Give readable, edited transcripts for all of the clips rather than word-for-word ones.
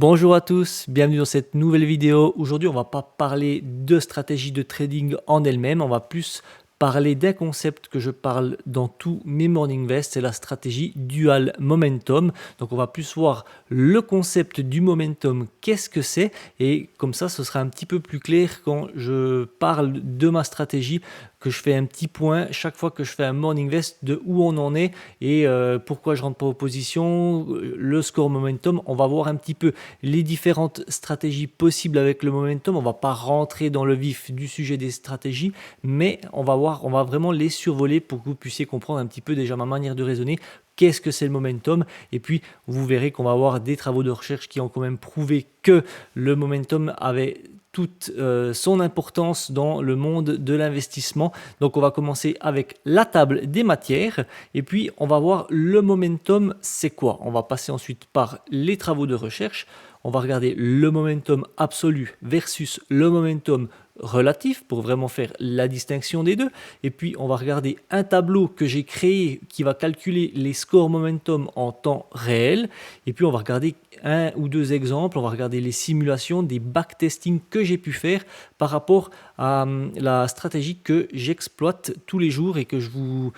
Bonjour à tous, bienvenue dans cette nouvelle vidéo. Aujourd'hui, on va pas parler de stratégie de trading en elle-même, on va plus parler d'un concept que je parle dans tous mes morning vests, c'est la stratégie dual momentum. Donc on va plus voir le concept du momentum, qu'est-ce que c'est, et comme ça ce sera un petit peu plus clair quand je parle de ma stratégie, que je fais un petit point chaque fois que je fais un morning vest de où on en est et pourquoi je rentre pas aux positions, le score momentum. On va voir un petit peu les différentes stratégies possibles avec le momentum. On va pas rentrer dans le vif du sujet des stratégies, mais on va vraiment les survoler pour que vous puissiez comprendre un petit peu déjà ma manière de raisonner. Qu'est-ce que c'est le momentum? Et puis, vous verrez qu'on va avoir des travaux de recherche qui ont quand même prouvé que le momentum avait toute son importance dans le monde de l'investissement. Donc on va commencer avec la table des matières et puis on va voir le momentum c'est quoi. On va passer ensuite par les travaux de recherche. On va regarder le momentum absolu versus le momentum relatif pour vraiment faire la distinction des deux. Et puis on va regarder un tableau que j'ai créé qui va calculer les scores momentum en temps réel. Et puis on va regarder un ou deux exemples, on va regarder les simulations, des backtesting que j'ai pu faire par rapport à la stratégie que j'exploite tous les jours et que je vous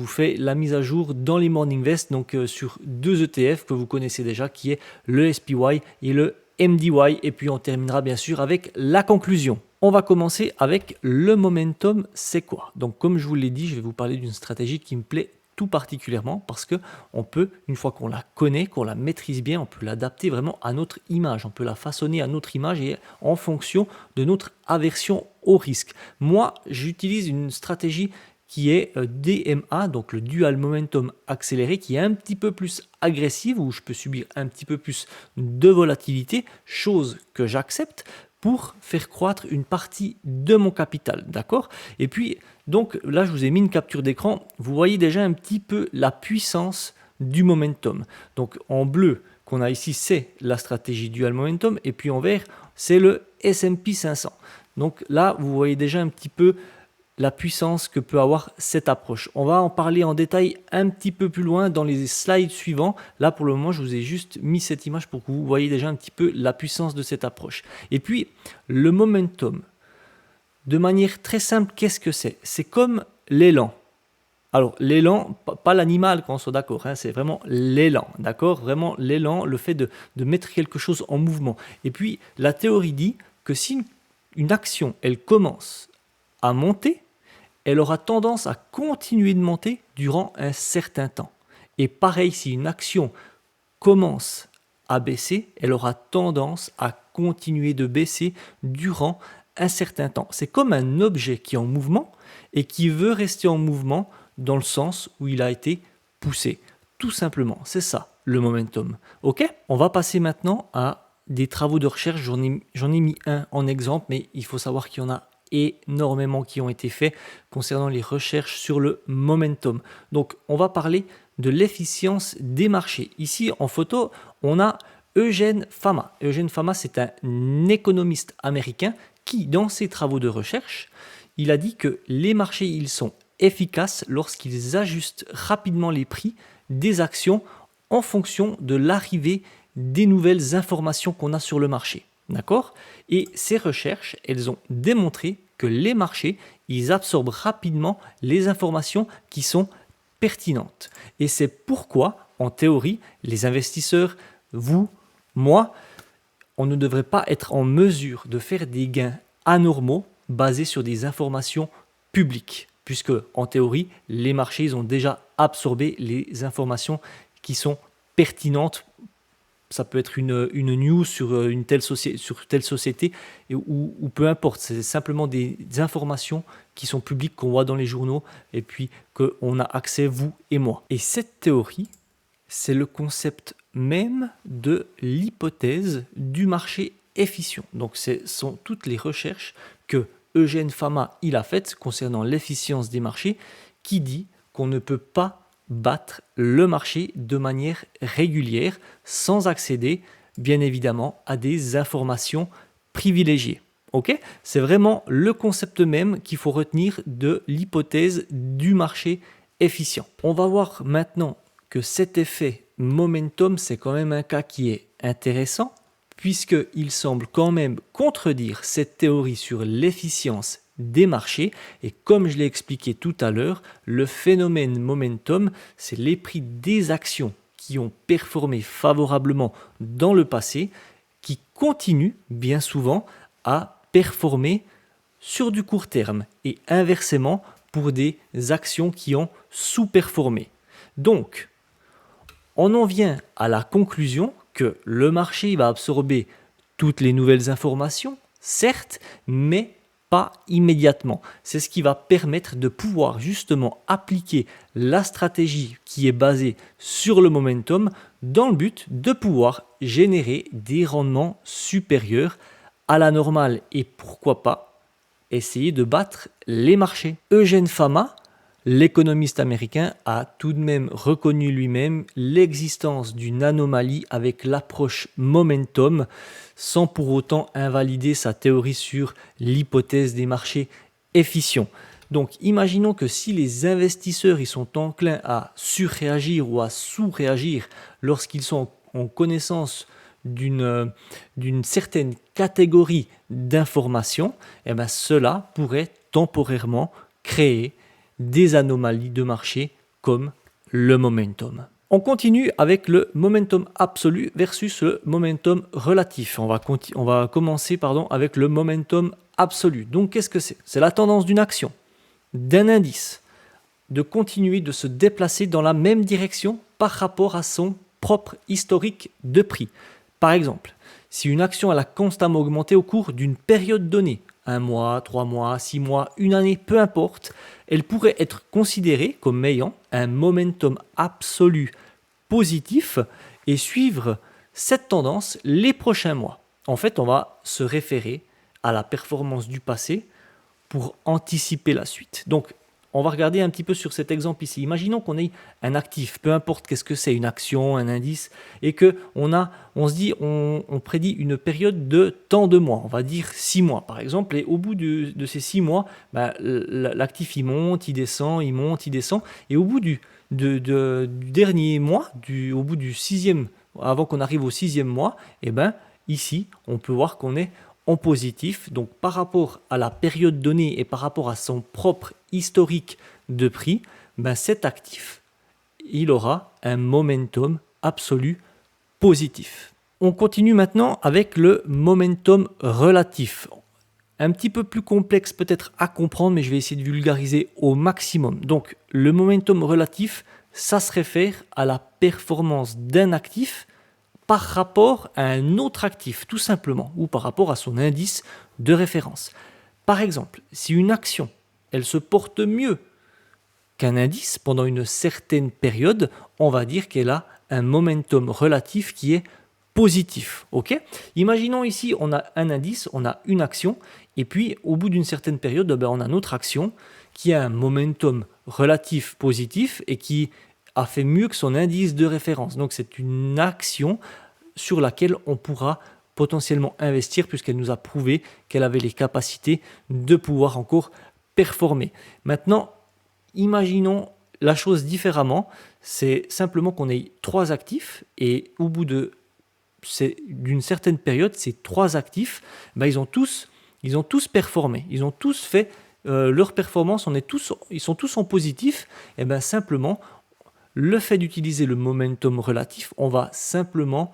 fais la mise à jour dans les Morning Vests, donc sur deux ETF que vous connaissez déjà, qui est le SPY et le MDY. Et puis on terminera bien sûr avec la conclusion. On va commencer avec le momentum, c'est quoi? Donc comme je vous l'ai dit, je vais vous parler d'une stratégie qui me plaît tout particulièrement parce que on peut, une fois qu'on la connaît, qu'on la maîtrise bien, on peut l'adapter vraiment à notre image, on peut la façonner à notre image et en fonction de notre aversion au risque. Moi, j'utilise une stratégie qui est DMA, donc le Dual Momentum Accéléré, qui est un petit peu plus agressive, où je peux subir un petit peu plus de volatilité, chose que j'accepte pour faire croître une partie de mon capital, d'accord? Et puis, donc là, je vous ai mis une capture d'écran, vous voyez déjà un petit peu la puissance du momentum. Donc en bleu, qu'on a ici, c'est la stratégie Dual Momentum, et puis en vert, c'est le S&P 500. Donc là, vous voyez déjà un petit peu la puissance que peut avoir cette approche. On va en parler en détail un petit peu plus loin dans les slides suivants. Là, pour le moment, je vous ai juste mis cette image pour que vous voyez déjà un petit peu la puissance de cette approche. Et puis, le momentum, de manière très simple, qu'est-ce que c'est? C'est comme l'élan. Alors, l'élan, pas l'animal, qu'on soit d'accord, hein, c'est vraiment l'élan, d'accord? Vraiment l'élan, le fait de mettre quelque chose en mouvement. Et puis, la théorie dit que si une action, elle commence à monter, elle aura tendance à continuer de monter durant un certain temps. Et pareil, si une action commence à baisser, elle aura tendance à continuer de baisser durant un certain temps. C'est comme un objet qui est en mouvement et qui veut rester en mouvement dans le sens où il a été poussé. Tout simplement, c'est ça le momentum. Ok? On va passer maintenant à des travaux de recherche. J'en ai mis un en exemple, mais il faut savoir qu'il y en a énormément qui ont été faits concernant les recherches sur le momentum. Donc, on va parler de l'efficience des marchés. Ici, en photo, on a Eugene Fama. Eugene Fama, c'est un économiste américain qui, dans ses travaux de recherche, il a dit que les marchés, ils sont efficaces lorsqu'ils ajustent rapidement les prix des actions en fonction de l'arrivée des nouvelles informations qu'on a sur le marché. D'accord? Et ces recherches, elles ont démontré que les marchés, ils absorbent rapidement les informations qui sont pertinentes. Et c'est pourquoi, en théorie, les investisseurs, vous, moi, on ne devrait pas être en mesure de faire des gains anormaux basés sur des informations publiques, puisque, en théorie, les marchés, ils ont déjà absorbé les informations qui sont pertinentes. Ça peut être une news sur sur telle société ou peu importe. C'est simplement des informations qui sont publiques, qu'on voit dans les journaux et puis qu'on a accès, vous et moi. Et cette théorie, c'est le concept même de l'hypothèse du marché efficient. Donc ce sont toutes les recherches que Eugene Fama il a faites concernant l'efficience des marchés qui dit qu'on ne peut pas battre le marché de manière régulière sans accéder bien évidemment à des informations privilégiées. Ok? C'est vraiment le concept même qu'il faut retenir de l'hypothèse du marché efficient. On va voir maintenant que cet effet momentum, c'est quand même un cas qui est intéressant puisqu'il semble quand même contredire cette théorie sur l'efficience des marchés. Et comme je l'ai expliqué tout à l'heure, le phénomène momentum, c'est les prix des actions qui ont performé favorablement dans le passé, qui continuent bien souvent à performer sur du court terme et inversement pour des actions qui ont sous-performé. Donc, on en vient à la conclusion que le marché va absorber toutes les nouvelles informations, certes, mais pas immédiatement. C'est ce qui va permettre de pouvoir justement appliquer la stratégie qui est basée sur le momentum dans le but de pouvoir générer des rendements supérieurs à la normale et pourquoi pas essayer de battre les marchés. Eugene Fama, l'économiste américain, a tout de même reconnu lui-même l'existence d'une anomalie avec l'approche momentum, sans pour autant invalider sa théorie sur l'hypothèse des marchés efficients. Donc imaginons que si les investisseurs ils sont enclins à surréagir ou à sous-réagir lorsqu'ils sont en connaissance d'une certaine catégorie d'informations, eh bien cela pourrait temporairement créer des anomalies de marché comme le momentum. On continue avec le momentum absolu versus le momentum relatif. On va commencer avec le momentum absolu. Donc qu'est-ce que c'est? C'est la tendance d'une action, d'un indice, de continuer de se déplacer dans la même direction par rapport à son propre historique de prix. Par exemple, si une action elle a constamment augmenté au cours d'une période donnée, 1 mois, 3 mois, 6 mois, une année, peu importe, elle pourrait être considérée comme ayant un momentum absolu positif et suivre cette tendance les prochains mois. En fait, on va se référer à la performance du passé pour anticiper la suite. Donc, on va regarder un petit peu sur cet exemple ici. Imaginons qu'on ait un actif, peu importe qu'est-ce que c'est, une action, un indice, et on prédit une période de tant de mois, on va dire 6 mois par exemple, et au bout de ces 6 mois, l'actif il monte, il descend, il monte, il descend, et au bout du dernier mois, au bout du 6e, avant qu'on arrive au 6e mois, ici, on peut voir qu'on est en positif, donc par rapport à la période donnée et par rapport à son propre historique de prix, cet actif, il aura un momentum absolu positif. On continue maintenant avec le momentum relatif. Un petit peu plus complexe peut-être à comprendre, mais je vais essayer de vulgariser au maximum. Donc le momentum relatif, ça se réfère à la performance d'un actif par rapport à un autre actif, tout simplement, ou par rapport à son indice de référence. Par exemple, si une action, elle se porte mieux qu'un indice pendant une certaine période, on va dire qu'elle a un momentum relatif qui est positif. Okay ? Imaginons ici, on a un indice, on a une action, et puis au bout d'une certaine période, on a une autre action qui a un momentum relatif positif et qui a fait mieux que son indice de référence. Donc c'est une action sur laquelle on pourra potentiellement investir puisqu'elle nous a prouvé qu'elle avait les capacités de pouvoir encore performer. Maintenant, imaginons la chose différemment. C'est simplement qu'on ait 3 actifs et au bout d'une certaine période, ces 3 actifs, ils ont tous performé. Ils ont tous fait leur performance, ils sont tous en positif. Et simplement, le fait d'utiliser le momentum relatif, on va simplement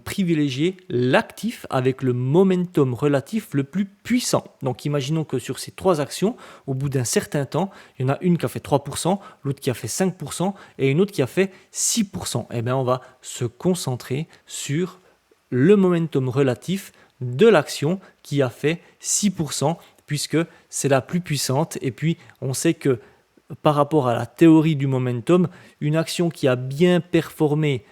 privilégier l'actif avec le momentum relatif le plus puissant. Donc imaginons que sur ces 3 actions, au bout d'un certain temps, il y en a une qui a fait 3%, l'autre qui a fait 5% et une autre qui a fait 6%. On va se concentrer sur le momentum relatif de l'action qui a fait 6% puisque c'est la plus puissante. Et puis on sait que par rapport à la théorie du momentum, une action qui a bien performé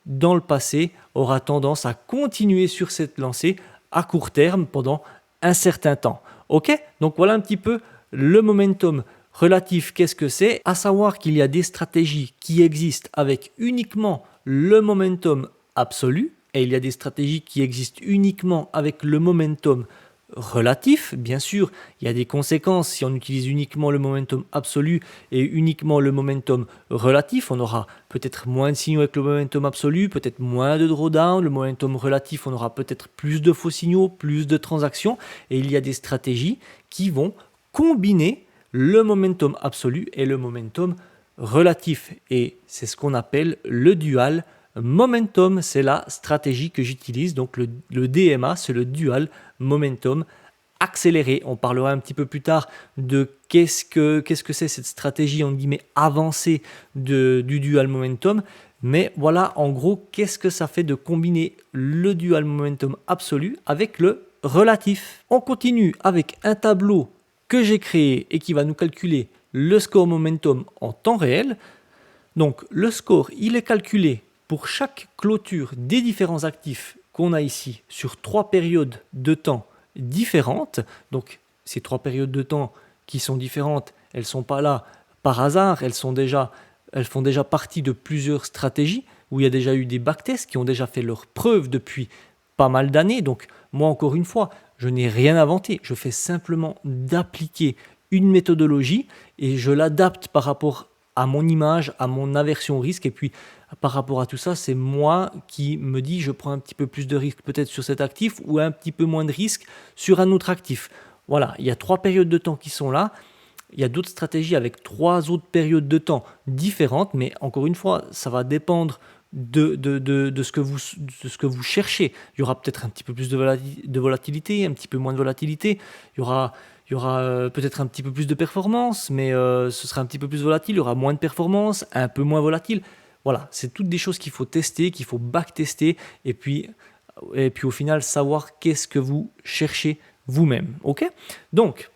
dans le passé aura tendance à continuer sur cette lancée à court terme pendant un certain temps. Ok ? Donc voilà un petit peu le momentum relatif, qu'est-ce que c'est ? À savoir qu'il y a des stratégies qui existent avec uniquement le momentum absolu et il y a des stratégies qui existent uniquement avec le momentum relatif. Bien sûr, il y a des conséquences si on utilise uniquement le momentum absolu et uniquement le momentum relatif. On aura peut-être moins de signaux avec le momentum absolu, peut-être moins de drawdown. Le momentum relatif, on aura peut-être plus de faux signaux, plus de transactions. Et il y a des stratégies qui vont combiner le momentum absolu et le momentum relatif. Et c'est ce qu'on appelle le dual momentum. C'est la stratégie que j'utilise. Donc le DMA, c'est le dual momentum accéléré. On parlera un petit peu plus tard de qu'est-ce que c'est cette stratégie en guillemets avancée du dual momentum. Mais voilà en gros qu'est-ce que ça fait de combiner le dual momentum absolu avec le relatif. On continue avec un tableau que j'ai créé et qui va nous calculer le score momentum en temps réel. Donc le score, il est calculé pour chaque clôture des différents actifs qu'on a ici sur 3 périodes de temps différentes. Donc ces 3 périodes de temps qui sont différentes, elles ne sont pas là par hasard, elles font déjà partie de plusieurs stratégies où il y a déjà eu des backtests qui ont déjà fait leurs preuves depuis pas mal d'années. Donc moi encore une fois, je n'ai rien inventé, je fais simplement d'appliquer une méthodologie et je l'adapte par rapport à mon image, à mon aversion au risque. Et puis, par rapport à tout ça, c'est moi qui me dis je prends un petit peu plus de risque peut-être sur cet actif ou un petit peu moins de risque sur un autre actif. Voilà, il y a 3 périodes de temps qui sont là. Il y a d'autres stratégies avec 3 autres périodes de temps différentes. Mais encore une fois, ça va dépendre de ce que vous cherchez. Il y aura peut-être un petit peu plus de volatilité, un petit peu moins de volatilité. Il y aura peut-être un petit peu plus de performance, mais ce sera un petit peu plus volatile. Il y aura moins de performance, un peu moins volatile. Voilà, c'est toutes des choses qu'il faut tester, qu'il faut backtester, et puis au final, savoir qu'est-ce que vous cherchez vous-même. Ok ? Donc,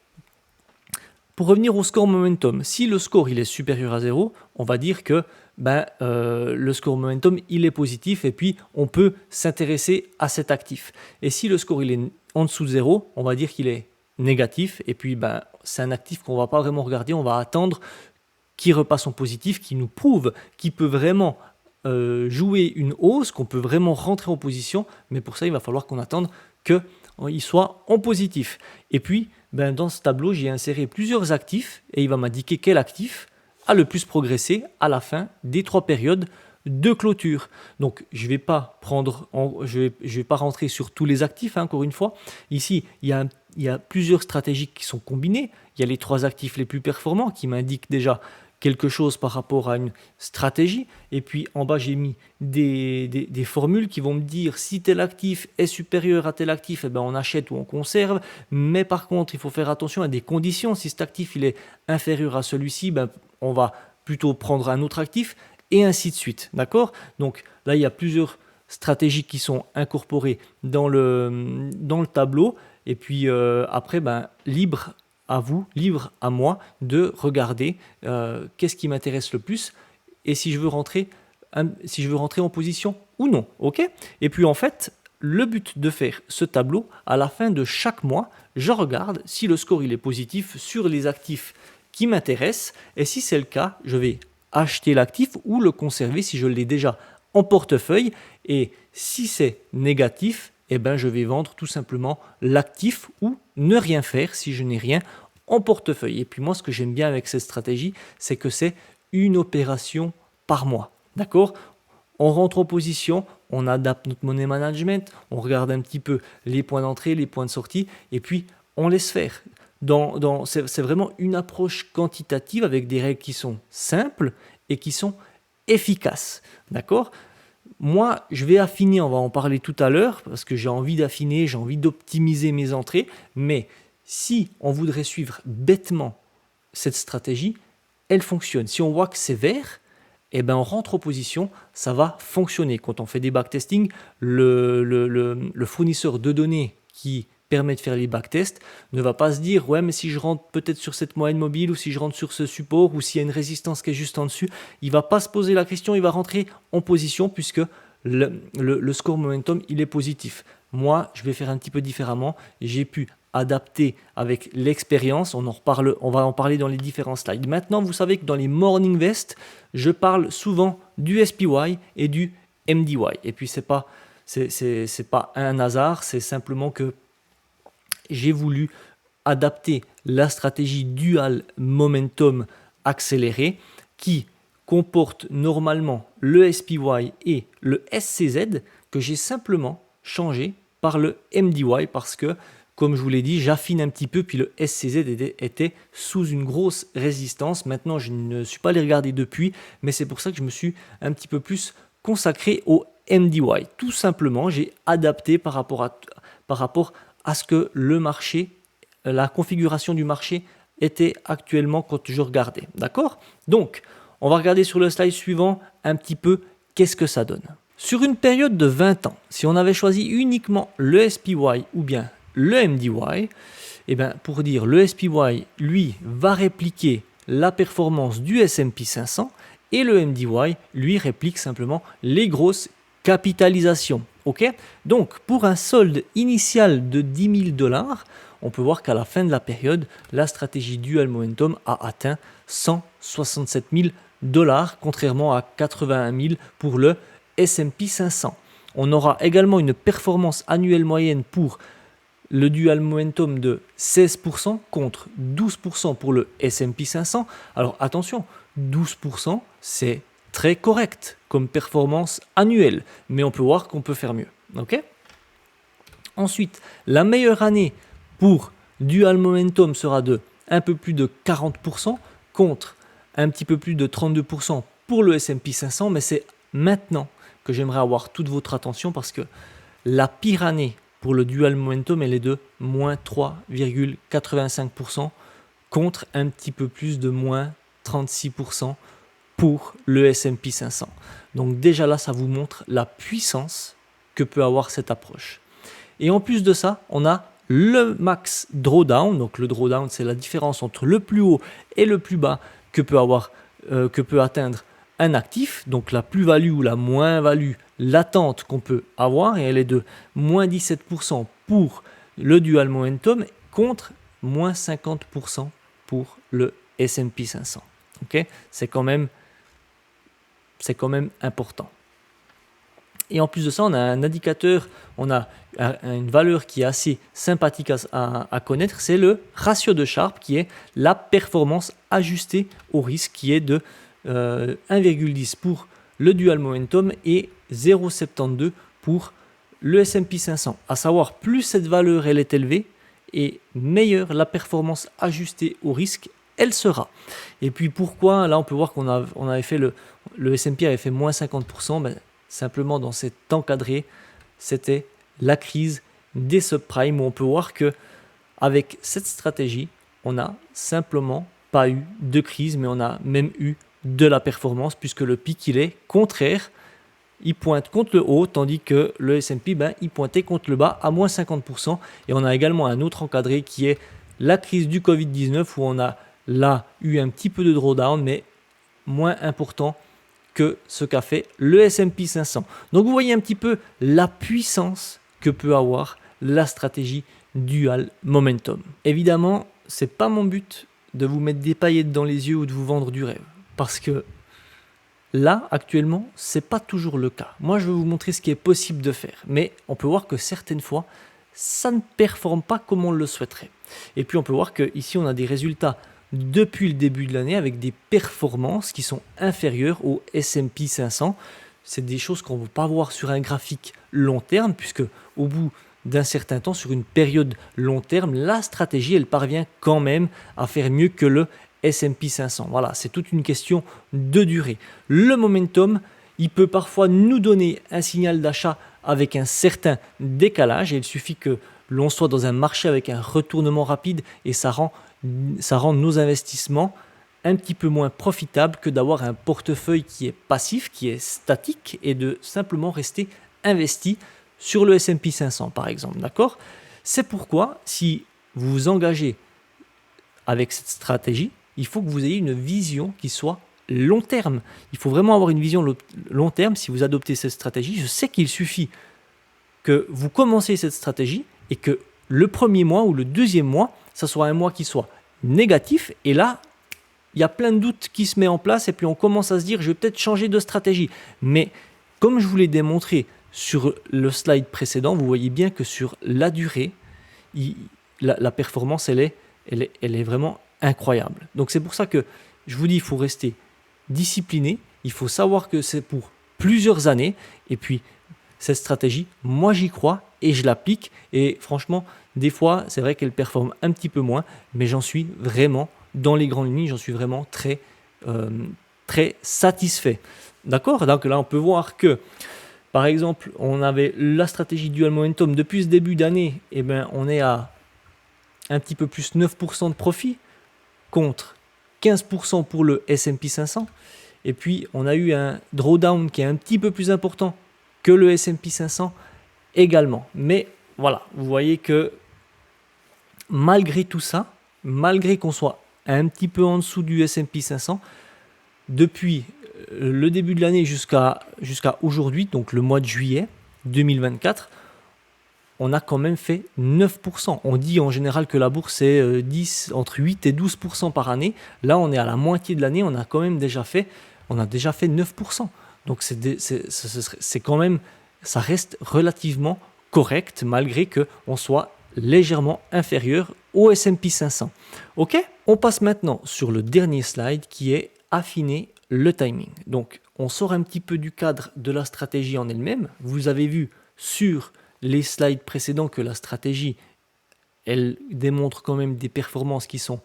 pour revenir au score momentum, si le score il est supérieur à 0, on va dire que le score momentum il est positif et puis on peut s'intéresser à cet actif. Et si le score il est en dessous de 0, on va dire qu'il est négatif et puis c'est un actif qu'on ne va pas vraiment regarder, on va attendre qu'il repasse en positif, qui nous prouve qu'il peut vraiment jouer une hausse, qu'on peut vraiment rentrer en position, mais pour ça il va falloir qu'on attende qu'il soit en positif. Et puis dans ce tableau j'ai inséré plusieurs actifs et il va m'indiquer quel actif a le plus progressé à la fin des 3 périodes de clôture. Donc je vais pas rentrer sur tous les actifs, encore une fois. Ici il y a plusieurs stratégies qui sont combinées. Il y a les 3 actifs les plus performants qui m'indiquent déjà quelque chose par rapport à une stratégie. Et puis en bas, j'ai mis des formules qui vont me dire si tel actif est supérieur à tel actif, on achète ou on conserve. Mais par contre, il faut faire attention à des conditions. Si cet actif il est inférieur à celui-ci, on va plutôt prendre un autre actif et ainsi de suite. D'accord ? Donc là, il y a plusieurs stratégies qui sont incorporées dans le tableau. Et puis après, libre à vous, libre à moi de regarder qu'est-ce qui m'intéresse le plus et si je veux rentrer en position ou non. Ok ? Et puis en fait, le but de faire ce tableau, à la fin de chaque mois, je regarde si le score il est positif sur les actifs qui m'intéressent et si c'est le cas, je vais acheter l'actif ou le conserver si je l'ai déjà en portefeuille et si c'est négatif, je vais vendre tout simplement l'actif ou ne rien faire si je n'ai rien en portefeuille. Et puis moi, ce que j'aime bien avec cette stratégie, c'est que c'est une opération par mois. D'accord ? On rentre en position, on adapte notre money management, on regarde un petit peu les points d'entrée, les points de sortie, et puis on laisse faire. C'est vraiment une approche quantitative avec des règles qui sont simples et qui sont efficaces. D'accord ? Moi, je vais affiner, on va en parler tout à l'heure, parce que j'ai envie d'affiner, j'ai envie d'optimiser mes entrées, mais si on voudrait suivre bêtement cette stratégie, elle fonctionne. Si on voit que c'est vert, on rentre en position, ça va fonctionner. Quand on fait des backtesting, le fournisseur de données qui permet de faire les backtests ne va pas se dire ouais mais si je rentre peut-être sur cette moyenne mobile ou si je rentre sur ce support ou s'il y a une résistance qui est juste en dessus, il va pas se poser la question, il va rentrer en position puisque le score momentum il est positif. Moi je vais faire un petit peu différemment, j'ai pu adapter avec l'expérience, on va en parler dans les différents slides. Maintenant vous savez que dans les morning vests, je parle souvent du SPY et du MDY et puis c'est pas un hasard, c'est simplement que j'ai voulu adapter la stratégie Dual Momentum accéléré qui comporte normalement le SPY et le SCZ que j'ai simplement changé par le MDY parce que, comme je vous l'ai dit, j'affine un petit peu, puis le SCZ était sous une grosse résistance. Maintenant, je ne suis pas allé regarder depuis, mais c'est pour ça que je me suis un petit peu plus consacré au MDY. Tout simplement, j'ai adapté par rapport à ce que le marché, la configuration du marché était actuellement quand je regardais. D'accord? Donc, on va regarder sur le slide suivant un petit peu qu'est-ce que ça donne. Sur une période de 20 ans, si on avait choisi uniquement le SPY ou bien le MDY, eh bien, pour dire le SPY, lui, va répliquer la performance du S&P 500 et le MDY, lui, réplique simplement les grosses capitalisations. Ok? Donc, pour un solde initial de 10 000 $, on peut voir qu'à la fin de la période, la stratégie Dual Momentum a atteint 167 000 $, contrairement à 81 000 pour le S&P 500. On aura également une performance annuelle moyenne pour le Dual Momentum de 16% contre 12% pour le S&P 500. Alors attention, 12% c'est très correct comme performance annuelle, mais on peut voir qu'on peut faire mieux. Ok? Ensuite, la meilleure année pour Dual Momentum sera de un peu plus de 40% contre un petit peu plus de 32% pour le S&P 500, mais c'est maintenant que j'aimerais avoir toute votre attention parce que la pire année pour le Dual Momentum, elle est de moins 3,85% contre un petit peu plus de moins 36% pour le S&P 500. Donc déjà là, ça vous montre la puissance que peut avoir cette approche. Et en plus de ça, on a le max drawdown. Donc le drawdown, c'est la différence entre le plus haut et le plus bas que peut atteindre un actif. Donc la plus-value ou la moins-value latente qu'on peut avoir, et elle est de moins 17% pour le Dual Momentum contre moins 50% pour le S&P 500. Okay? C'est quand même important. Et en plus de ça, on a un indicateur, on a une valeur qui est assez sympathique à connaître, c'est le ratio de Sharpe, qui est la performance ajustée au risque, qui est de 1,10 pour le Dual Momentum et 0,72 pour le S&P 500. À savoir, plus cette valeur elle est élevée, et meilleure la performance ajustée au risque elle sera. Et puis pourquoi, là on peut voir qu'on avait fait le S&P avait fait moins 50%, ben, simplement dans cet encadré, c'était la crise des subprimes où on peut voir que avec cette stratégie, on n'a simplement pas eu de crise, mais on a même eu de la performance puisque le pic il est contraire, il pointe contre le haut, tandis que le S&P il pointait contre le bas à moins 50%. Et on a également un autre encadré qui est la crise du Covid-19 où on a là eu un petit peu de drawdown, mais moins important que ce qu'a fait le S&P 500. Donc vous voyez un petit peu la puissance que peut avoir la stratégie Dual Momentum. Évidemment, ce n'est pas mon but de vous mettre des paillettes dans les yeux ou de vous vendre du rêve. Parce que là, actuellement, ce n'est pas toujours le cas. Moi, je vais vous montrer ce qui est possible de faire. Mais on peut voir que certaines fois, ça ne performe pas comme on le souhaiterait. Et puis, on peut voir qu'ici, on a des résultats depuis le début de l'année avec des performances qui sont inférieures au S&P 500. C'est des choses qu'on ne va pas voir sur un graphique long terme, puisque au bout d'un certain temps, sur une période long terme, la stratégie, elle parvient quand même à faire mieux que le S&P 500. Voilà, c'est toute une question de durée. Le momentum, il peut parfois nous donner un signal d'achat avec un certain décalage, et il suffit que l'on soit dans un marché avec un retournement rapide et ça rend nos investissements un petit peu moins profitables que d'avoir un portefeuille qui est passif, qui est statique et de simplement rester investi sur le S&P 500 par exemple. D'accord ? C'est pourquoi si vous vous engagez avec cette stratégie, il faut que vous ayez une vision qui soit long terme. Il faut vraiment avoir une vision long terme si vous adoptez cette stratégie. Je sais qu'il suffit que vous commencez cette stratégie et que le premier mois ou le deuxième mois, ça soit un mois qui soit négatif. Et là, il y a plein de doutes qui se mettent en place et puis on commence à se dire, je vais peut-être changer de stratégie. Mais comme je vous l'ai démontré sur le slide précédent, vous voyez bien que sur la durée, la performance, elle est vraiment incroyable. Donc c'est pour ça que je vous dis, il faut rester discipliné, il faut savoir que c'est pour plusieurs années, et puis cette stratégie, moi j'y crois et je l'applique, et franchement, des fois, c'est vrai qu'elle performe un petit peu moins, mais j'en suis vraiment, dans les grandes lignes, j'en suis vraiment très satisfait. D'accord? Donc là, on peut voir que, par exemple, on avait la stratégie Dual Momentum depuis ce début d'année, et ben, on est à un petit peu plus 9% de profit contre 15% pour le S&P 500. Et puis, on a eu un drawdown qui est un petit peu plus important que le S&P 500 également. Mais voilà, vous voyez que malgré tout ça, malgré qu'on soit un petit peu en dessous du S&P 500, depuis le début de l'année jusqu'à aujourd'hui, donc le mois de juillet 2024, on a quand même fait 9%. On dit en général que la bourse c'est entre 8 et 12% par année. Là, on est à la moitié de l'année, on a déjà fait 9%. Donc c'est quand même, ça reste relativement correct malgré qu'on soit légèrement inférieur au S&P 500. Ok, on passe maintenant sur le dernier slide qui est affiner le timing. Donc on sort un petit peu du cadre de la stratégie en elle-même. Vous avez vu sur les slides précédents que la stratégie, elle démontre quand même des performances qui sont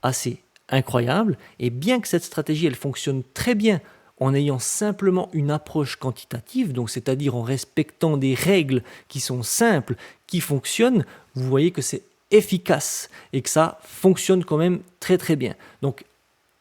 assez incroyables. Et bien que cette stratégie, elle fonctionne très bien en ayant simplement une approche quantitative, donc c'est-à-dire en respectant des règles qui sont simples, qui fonctionnent, vous voyez que c'est efficace et que ça fonctionne quand même très bien. Donc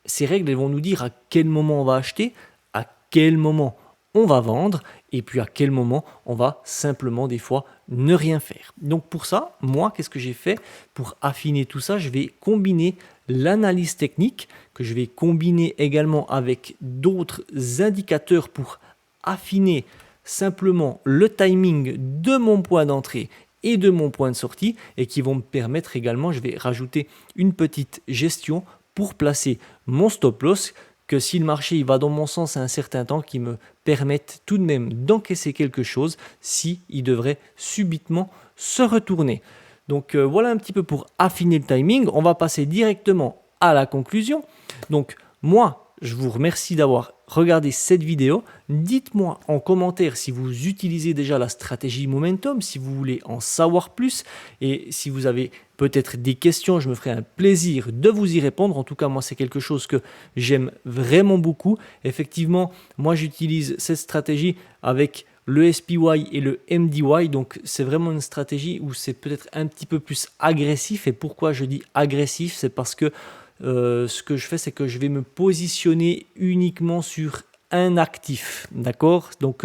ces règles, elles vont nous dire à quel moment on va acheter, à quel moment on va vendre, et puis à quel moment on va simplement des fois ne rien faire. Donc pour ça, moi, qu'est-ce que j'ai fait pour affiner tout ça? Je vais combiner l'analyse technique, que je vais combiner également avec d'autres indicateurs pour affiner simplement le timing de mon point d'entrée et de mon point de sortie, et qui vont me permettre également, je vais rajouter une petite gestion pour placer mon stop loss, que si le marché il va dans mon sens à un certain temps, qui me permettent tout de même d'encaisser quelque chose si il devrait subitement se retourner. Donc voilà un petit peu pour affiner le timing. On va passer directement à la conclusion. Donc moi, je vous remercie d'avoir regardé cette vidéo. Dites-moi en commentaire si vous utilisez déjà la stratégie Momentum, si vous voulez en savoir plus, et si vous avez peut-être des questions, je me ferai un plaisir de vous y répondre. En tout cas, moi, c'est quelque chose que j'aime vraiment beaucoup. Effectivement, moi, j'utilise cette stratégie avec le SPY et le MDY, donc c'est vraiment une stratégie où c'est peut-être un petit peu plus agressif. Et pourquoi je dis agressif? C'est parce que ce que je fais, c'est que je vais me positionner uniquement sur un actif, d'accord? Donc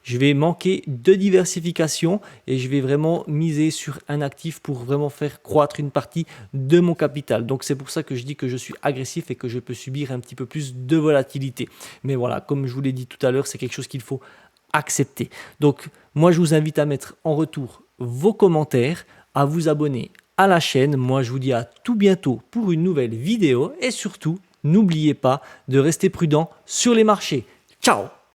je vais manquer de diversification et je vais vraiment miser sur un actif pour vraiment faire croître une partie de mon capital. Donc c'est pour ça que je dis que je suis agressif et que je peux subir un petit peu plus de volatilité. Mais voilà, comme je vous l'ai dit tout à l'heure, c'est quelque chose qu'il faut accepter. Donc moi, je vous invite à mettre en retour vos commentaires, à vous abonner à la chaîne. Moi, je vous dis à tout bientôt pour une nouvelle vidéo, et surtout, n'oubliez pas de rester prudent sur les marchés. Ciao!